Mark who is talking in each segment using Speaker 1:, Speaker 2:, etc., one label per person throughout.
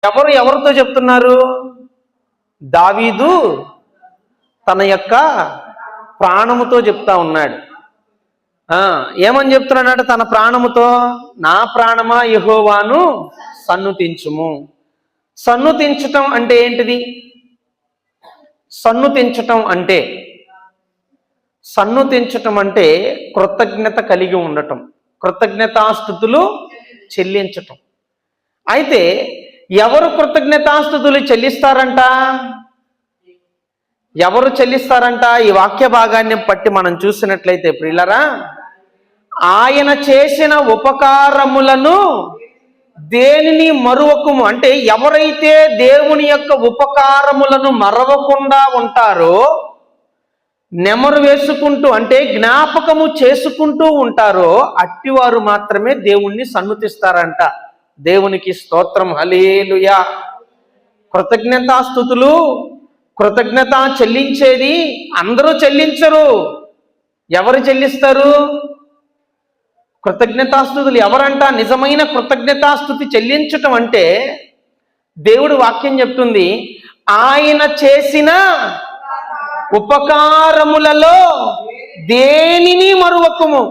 Speaker 1: ఎవరితో చెప్తున్నారు? దావీదు తన యొక్క ప్రాణముతో చెప్తా ఉన్నాడు. ఏమని చెప్తున్నాడు? తన ప్రాణముతో, నా ప్రాణమా యెహోవాను సన్నుతించుము. సన్నుతించటం అంటే ఏంటిది? సన్నుతించటం అంటే కృతజ్ఞత కలిగి ఉండటం, కృతజ్ఞతాస్తుతులు చెల్లించటం. అయితే ఎవరు కృతజ్ఞతాస్తుతులు చెల్లిస్తారంట? ఎవరు చెల్లిస్తారంట? ఈ వాక్య భాగాన్ని బట్టి మనం చూసినట్లయితే ప్రియులారా, ఆయన చేసిన ఉపకారములను దేనిని మరువకుము. అంటే ఎవరైతే దేవుని యొక్క ఉపకారములను మరవకుండా ఉంటారో, నెమరు వేసుకుంటూ అంటే జ్ఞాపకము చేసుకుంటూ ఉంటారో, అట్టివారు మాత్రమే దేవుణ్ణి సన్నుతిస్తారంట. దేవునికి స్తోత్రం, హల్లెలూయా. కృతజ్ఞతాస్తుతులు, కృతజ్ఞత చెల్లించేది అందరూ చెల్లించరు. ఎవరు చెల్లిస్తారు కృతజ్ఞతాస్తుతులు? ఎవరంట? నిజమైన కృతజ్ఞతాస్తుతి చెల్లించటం అంటే దేవుడు వాక్యం చెప్తుంది, ఆయన చేసిన ఉపకారములలో దేనిని మరువకుము.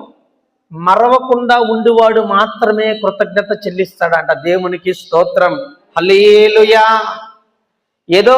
Speaker 1: మరవకుండా ఉండువాడు మాత్రమే కృతజ్ఞత చెల్లిస్తాడంట. దేవునికి స్తోత్రం, హల్లెలూయా. ఏదో